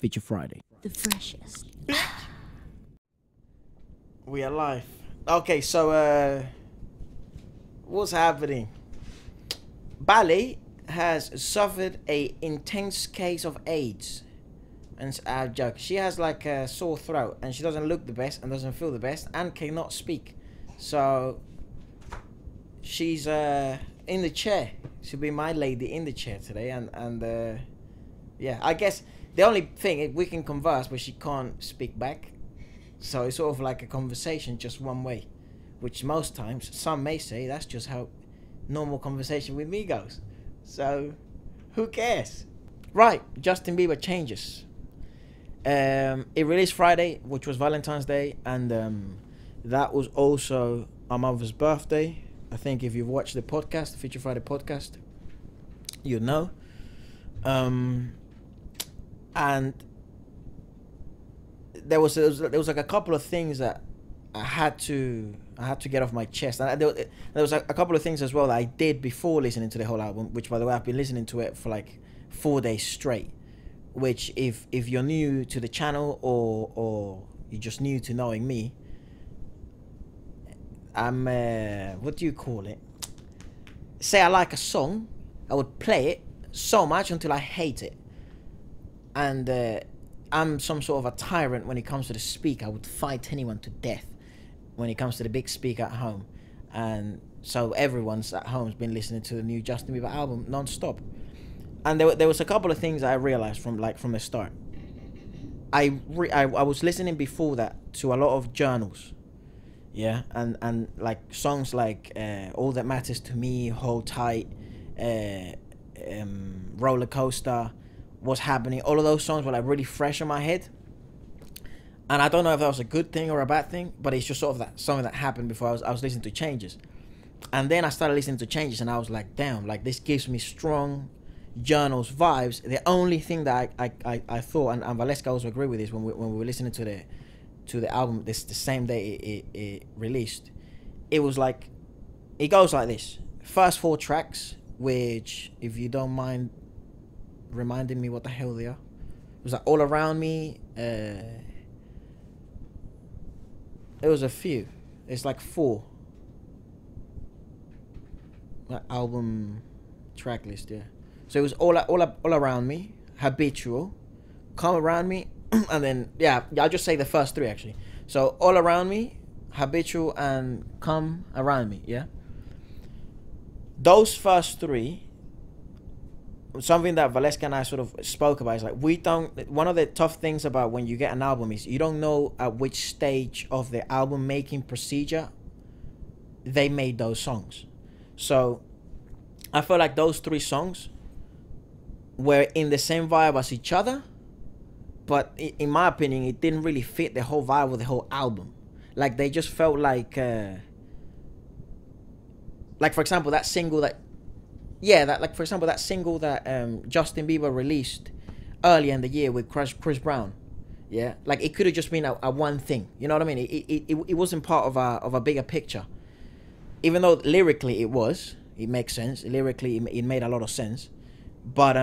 Feature Friday. The freshest. We are live. Okay, so what's happening? Bali has suffered a intense case of AIDS, and I joke. She has like a sore throat, and she doesn't look the best, and doesn't feel the best, and cannot speak. So she's in the chair. She'll be my lady in the chair today, and yeah, I guess the only thing is we can converse, but she can't speak back. So it's sort of like a conversation just one way, which most times some may say that's just how normal conversation with me goes. So who cares? Right, Justin Bieber changes. It released Friday, which was Valentine's Day, and that was also our mother's birthday. I think if you've watched the podcast, the Feature Friday podcast, you know. And there was like a couple of things that I had to get off my chest. And there was a couple of things as well that I did before listening to the whole album, which, by the way, I've been listening to it for like 4 days straight. Which, if you're new to the channel or you're just new to knowing me, I'm what do you call it? Say I like a song, I would play it so much until I hate it. And I'm some sort of a tyrant when it comes to the speaker. I would fight anyone to death when it comes to the big speaker at home. And so everyone's at home's been listening to the new Justin Bieber album non-stop. And there was a couple of things I realized from the start. I was listening before that to a lot of journals, yeah, and like songs like All That Matters to Me, Hold Tight, Roller Coaster, What's Happening. All of those songs were like really fresh in my head, and I don't know if that was a good thing or a bad thing, but it's just sort of that something that happened before I was listening to Changes. And then I started listening to Changes, and I was like, damn, like this gives me strong journals vibes. The only thing that I thought, and Waleska also agreed with this when we were listening to the album the same day it released, it was like, it goes like this. First 4 tracks, which, if you don't mind reminding me what the hell they are, it was like All Around Me. It was a few. It's like 4. That album track list, yeah. So it was all Around Me, Habitual, Come Around Me, and then, yeah, I'll just say the first 3 actually. So All Around Me, Habitual, and Come Around Me, yeah. Those first 3, something that Waleska and I sort of spoke about is like, one of the tough things about when you get an album is you don't know at which stage of the album making procedure they made those songs. So I feel like those 3 songs were in the same vibe as each other, but in my opinion, it didn't really fit the whole vibe of the whole album. Like, they just felt like for example, that single that, yeah, that single that Justin Bieber released earlier in the year with Chris Brown, yeah, like it could have just been a one thing, you know what I mean? It wasn't part of a bigger picture, even though lyrically it makes sense. Lyrically, it made a lot of sense. But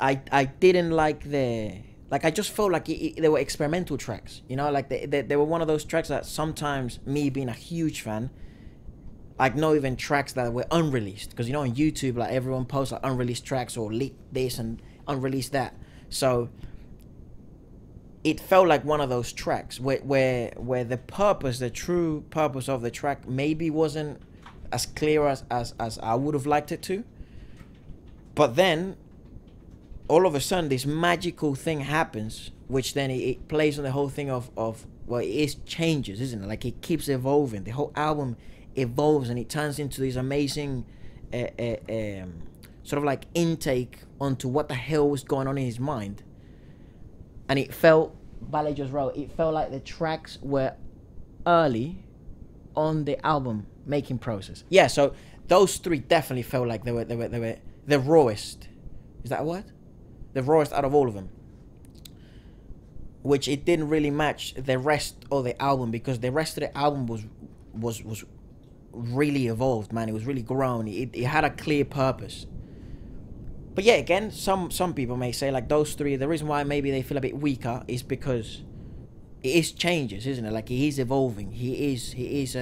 I didn't like I just felt like they were experimental tracks, you know, like they were one of those tracks that sometimes, me being a huge fan, like not even tracks that were unreleased, because you know on YouTube like everyone posts like unreleased tracks or leaked this and unreleased that. So it felt like one of those tracks where the true purpose of the track maybe wasn't as clear as I would have liked it to. But then, all of a sudden, this magical thing happens, which then it plays on the whole thing of well, it is changes, isn't it? Like, it keeps evolving. The whole album evolves, and it turns into this amazing sort of like intake onto what the hell was going on in his mind. And it felt, Ballet just wrote, it felt like the tracks were early on the album making process. Yeah, so those 3 definitely felt like they were the rawest. Is that a word? The rawest out of all of them. Which it didn't really match the rest of the album, because the rest of the album was really evolved, man. It was really grown. It had a clear purpose. But yeah, again, some people may say like those three. The reason why maybe they feel a bit weaker is because it is changes, isn't it? Like he is evolving. He is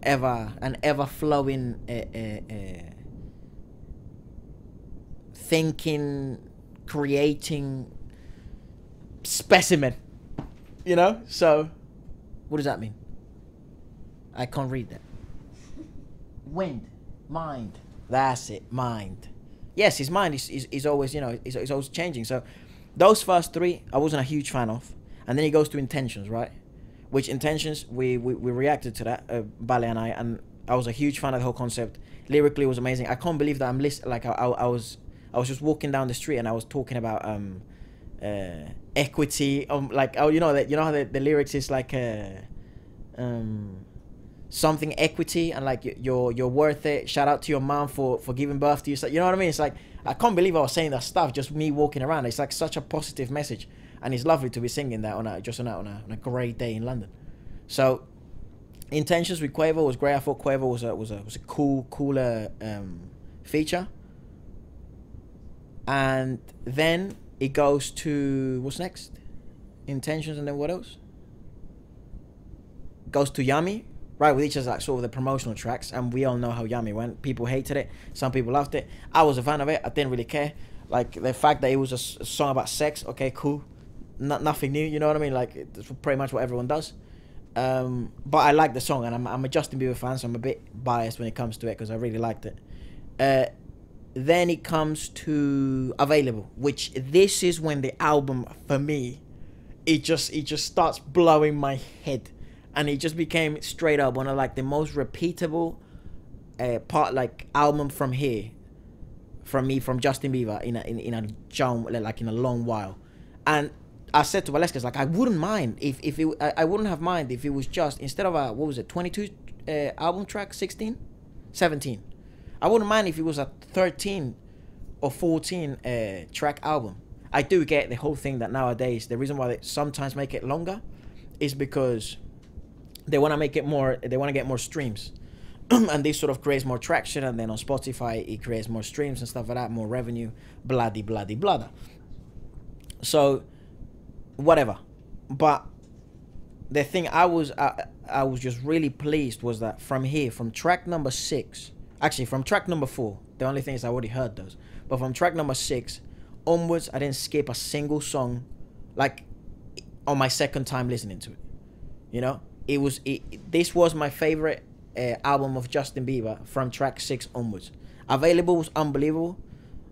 ever flowing thinking, creating specimen. You know. So, what does that mean? I can't read that. Wind, mind. That's it, mind. Yes, his mind is always, you know, is always changing. So those first three, I wasn't a huge fan of. And then he goes to intentions, right? Which intentions, we reacted to that, Bale and I was a huge fan of the whole concept. Lyrically, it was amazing. I can't believe that I'm listening. Like I was just walking down the street and I was talking about equity. Like, oh, you know how the lyrics is like something equity, and like you're worth it. Shout out to your mom for giving birth to you. You know what I mean? It's like I can't believe I was saying that stuff. Just me walking around. It's like such a positive message, and it's lovely to be singing that on a great day in London. So, intentions with Quavo was great. I thought Quavo was a cooler feature. And then it goes to what's next? Intentions, and then what else? Goes to Yummy. Right, with each of like sort of the promotional tracks, and we all know how Yummy went. People hated it, some people loved it. I was a fan of it. I didn't really care. Like the fact that it was a song about sex, okay, cool, nothing new. You know what I mean? Like it's pretty much what everyone does. But I like the song, and I'm a Justin Bieber fan, so I'm a bit biased when it comes to it because I really liked it. Then it comes to Available, which this is when the album for me, it just starts blowing my head. And it just became straight up one of like the most repeatable album from here, from Justin Bieber in a long while. And I said to Waleska, like I wouldn't mind if I wouldn't have mind if it was just instead of a 22 album track, 16, 17. I wouldn't mind if it was a 13 or 14 track album. I do get the whole thing that nowadays the reason why they sometimes make it longer is because they want to make it more, they want to get more streams. And this sort of creates more traction, and then on Spotify it creates more streams and stuff like that, more revenue, bloody blah. So whatever. But the thing I was just really pleased was that from track number 6, actually from track number 4, the only thing is I already heard those, but from track number 6 onwards, I didn't skip a single song, like on my second time listening to it. You know, this was my favorite album of Justin Bieber from track 6 onwards. Available was unbelievable.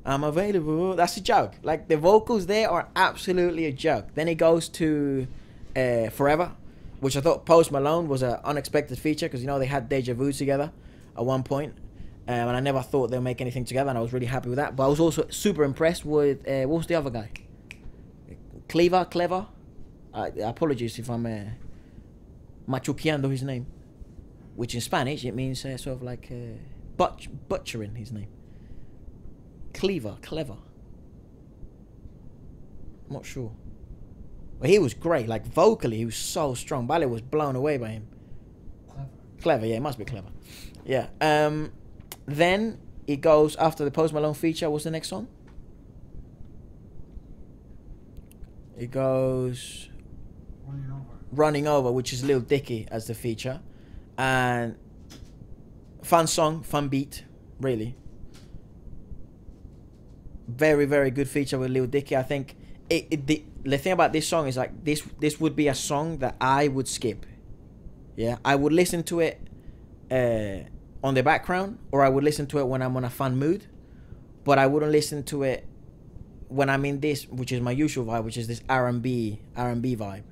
I'm available. That's a joke. Like the vocals there are absolutely a joke. Then it goes to Forever, which I thought Post Malone was an unexpected feature because, you know, they had Deja Vu together at one point. And I never thought they'll make anything together, and I was really happy with that. But I was also super impressed with, what was the other guy? Clever? Apologies if I'm machuqueando his name. Which in Spanish, it means sort of like butchering his name. Clever. I'm not sure. But he was great. Like vocally, he was so strong. Bale was blown away by him. Clever, yeah, it must be clever. Yeah. Then it goes after the Post Malone feature. What's the next song? It goes Running Over, which is Lil Dicky as the feature. And fun song, fun beat, really. Very, very good feature with Lil Dicky. I think the thing about this song is like this would be a song that I would skip. Yeah, I would listen to it on the background, or I would listen to it when I'm on a fun mood, but I wouldn't listen to it when I'm in this, which is my usual vibe, which is this R&B vibe.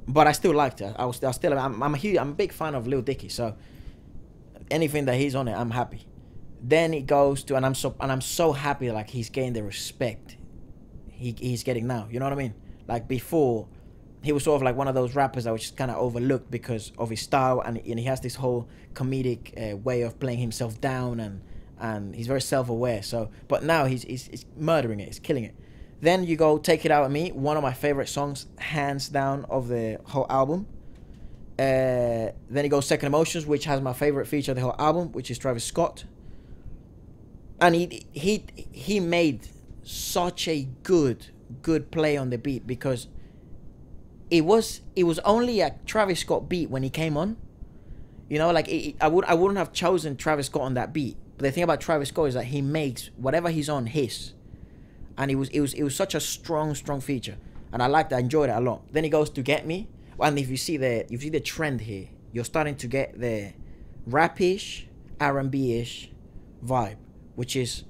But I still liked it. I'm a big fan of Lil Dicky, so anything that he's on it, I'm happy. Then it goes to, and I'm so happy like he's getting the respect he's getting now. You know what I mean? Like before, he was sort of like one of those rappers that was just kind of overlooked because of his style, and he has this whole comedic way of playing himself down, and he's very self-aware. So, but now he's murdering it. He's killing it. Then you go Take It Out on Me, one of my favorite songs, hands down, of the whole album. Then you go Second Emotions, which has my favorite feature of the whole album, which is Travis Scott. And he made such a good play on the beat, because it was only a Travis Scott beat when he came on. You know, like I wouldn't have chosen Travis Scott on that beat. But the thing about Travis Scott is that he makes whatever he's on his, and it was such a strong feature, and I enjoyed it a lot. Then he goes to Get Me, and if you see the trend here, you're starting to get the rap-ish, R&B-ish vibe, which is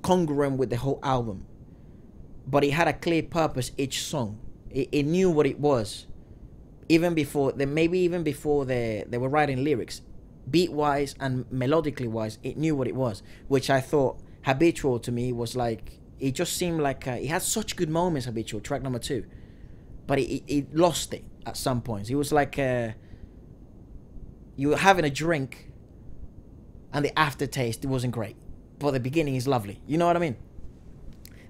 congruent with the whole album. But it had a clear purpose each song. It knew what it was, even before they were writing lyrics, beat wise and melodically wise. It knew what it was, which I thought Habitual to me was like, it just seemed like it had such good moments. Habitual, track number 2, but it lost it at some points. It was like you were having a drink and the aftertaste, it wasn't great, but the beginning is lovely. You know what I mean?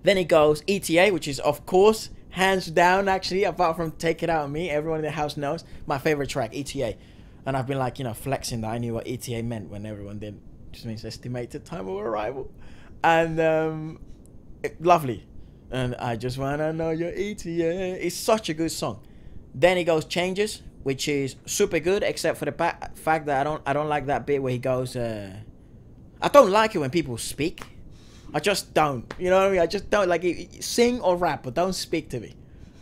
Then it goes ETA, which is, of course, hands down, actually, apart from Take It Out on Me, everyone in the house knows my favorite track, ETA. And I've been like, you know, flexing that I knew what ETA meant when everyone didn't. Just means estimated time of arrival. And lovely. And I just wanna know your ETA. It's such a good song. Then he goes Changes, which is super good, except for the fact that I don't like that bit where he goes, I don't like it when people speak. I just don't. You know what I mean? I just don't like it. Sing or rap, but don't speak to me.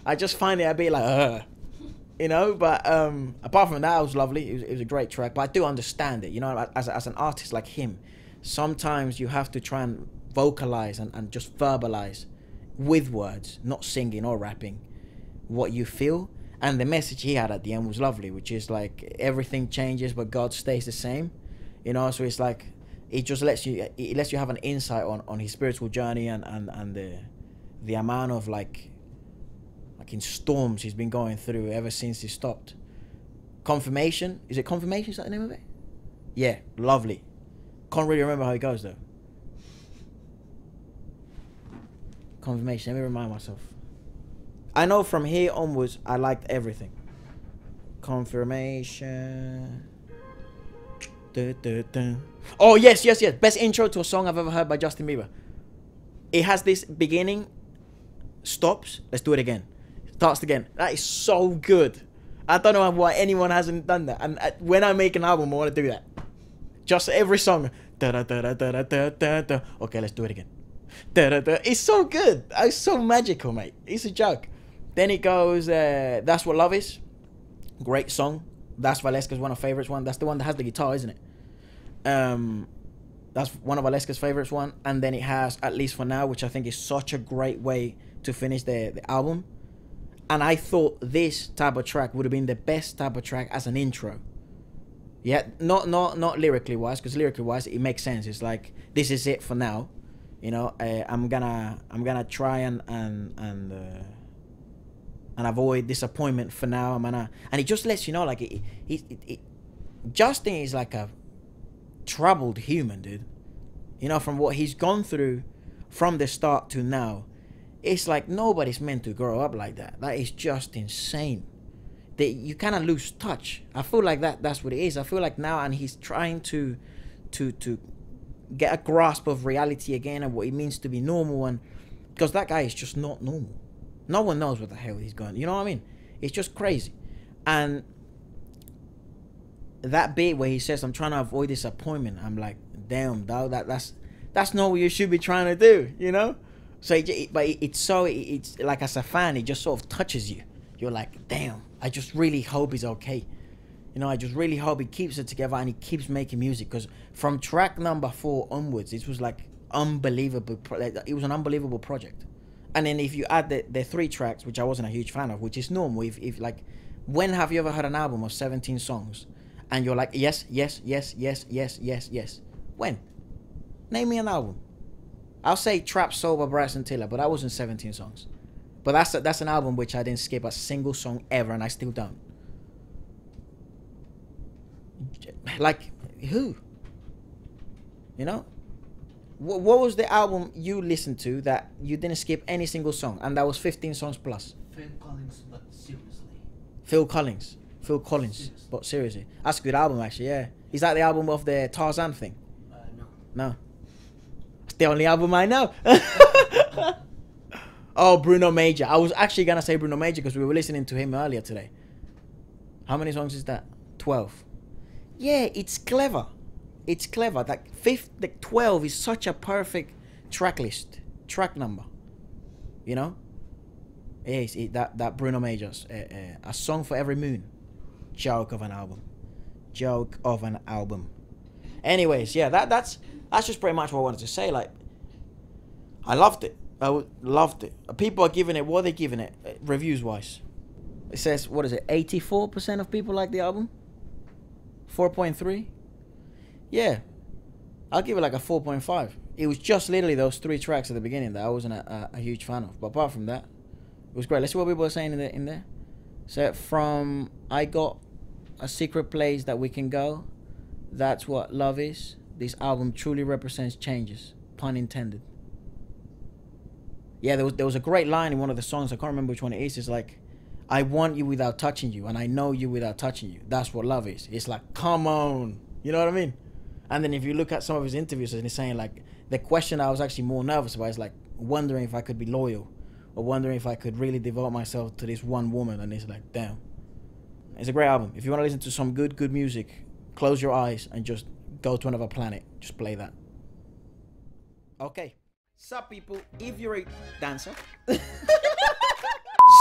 I just find it a bit like, you know. But apart from that, it was lovely. It was a great track. But I do understand it. You know, as an artist like him, sometimes you have to try and vocalize and just verbalize with words, not singing or rapping, what you feel. And the message he had at the end was lovely, which is like, everything changes, but God stays the same. You know, so it's like, it just lets you have an insight on his spiritual journey and the amount of like in storms he's been going through ever since he stopped. Confirmation, is it Confirmation? Is that the name of it? Yeah, lovely. Can't really remember how it goes though. Confirmation, let me remind myself. I know from here onwards I liked everything. Confirmation. Oh yes. Best intro to a song I've ever heard by Justin Bieber. It has this beginning, stops, let's do it again, starts again. That is so good. I don't know why anyone hasn't done that. And when I make an album, I want to do that. Just every song. Okay, let's do it again. It's so good. It's so magical, mate. It's a joke. Then it goes, That's What Love Is. Great song. That's Waleska's one of favorites one. That's the one that has the guitar, isn't it? That's one of Waleska's favorites one. And then it has At Least For Now, which I think is such a great way to finish the album. And I thought this type of track would have been the best type of track as an intro. Yeah, not lyrically wise, because lyrically wise it makes sense. It's like, this is it for now. You know, I'm gonna try and avoid disappointment for now. And it just lets you know, like Justin is like a troubled human, dude. You know, from what he's gone through from the start to now, it's like nobody's meant to grow up like that. That is just insane. You kind of lose touch. I feel like that's what it is. I feel like now, and he's trying to get a grasp of reality again and what it means to be normal, and because that guy is just not normal. No one knows what the hell he's going. You know what I mean? It's just crazy. And that bit where he says, "I'm trying to avoid disappointment," I'm like, damn, dog, that's not what you should be trying to do, you know? So, it's like, as a fan, it just sort of touches you. You're like, damn, I just really hope he's okay. You know, I just really hope he keeps it together and he keeps making music. Because from track number 4 onwards, it was like unbelievable. It was an unbelievable project. And then if you add the 3 tracks, which I wasn't a huge fan of, which is normal. If like, when have you ever heard an album of 17 songs and you're like, yes, yes, yes, yes, yes, yes, yes? When? Name me an album. I'll say Trap Soul by Bryson Tiller, but that wasn't 17 songs. But that's an album which I didn't skip a single song ever, and I still don't. Like, who? You know? What was the album you listened to that you didn't skip any single song, and that was 15 songs plus? Phil Collins, but seriously. Phil Collins, but seriously. That's a good album, actually, yeah. Is that the album of the Tarzan thing? No. No. the only album I know. Oh, Bruno Major. I was actually gonna say Bruno Major because we were listening to him earlier today. How many songs is that? 12. Yeah, it's clever. It's clever. That 12 is such a perfect track list, track number. You know? Yes, that Bruno Major's a song for every moon. Joke of an album. Joke of an album. Anyways, yeah, that's just pretty much what I wanted to say. Like, I loved it. Loved it. People are giving it. What are they giving it? Reviews wise, it says, what is it? 84% of people like the album. 4.3. Yeah, I'll give it like a 4.5. It was just literally those 3 tracks at the beginning that I wasn't a huge fan of. But apart from that, it was great. Let's see what people are saying in there. So from I got a secret place that we can go. That's what love is. This album truly represents changes. Pun intended. Yeah, there was a great line in one of the songs. I can't remember which one it is. It's like, I want you without touching you, and I know you without touching you. That's what love is. It's like, come on. You know what I mean? And then if you look at some of his interviews, and he's saying like, the question I was actually more nervous about is like, wondering if I could be loyal, or wondering if I could really devote myself to this one woman. And it's like, damn. It's a great album. If you want to listen to some good music, close your eyes and just go to another planet. Just play that. Okay. Sup people, if you're a dancer.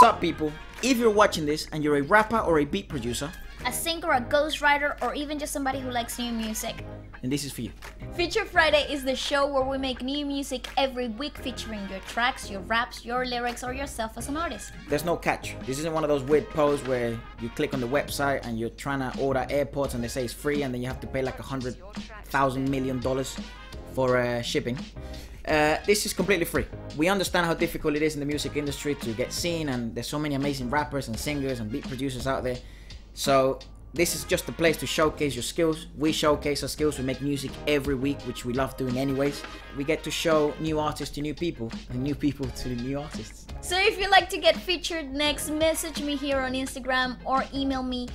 Sup people, if you're watching this and you're a rapper or a beat producer, a singer, a ghostwriter, or even just somebody who likes new music, then this is for you. Feature Friday is the show where we make new music every week featuring your tracks, your raps, your lyrics, or yourself as an artist. There's no catch. This isn't one of those weird posts where you click on the website and you're trying to order AirPods and they say it's free and then you have to pay like $100,000 million for shipping. This is completely free. We understand how difficult it is in the music industry to get seen, and there's so many amazing rappers and singers and beat producers out there. So this is just a place to showcase your skills. We showcase our skills. We make music every week, which we love doing anyways. We get to show new artists to new people and new people to new artists. So if you'd like to get featured next, message me here on Instagram or email me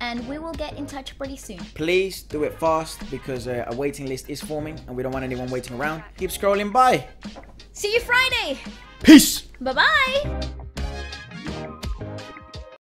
and we will get in touch pretty soon. Please do it fast because a waiting list is forming and we don't want anyone waiting around. Keep scrolling by. See you Friday. Peace. Bye-bye.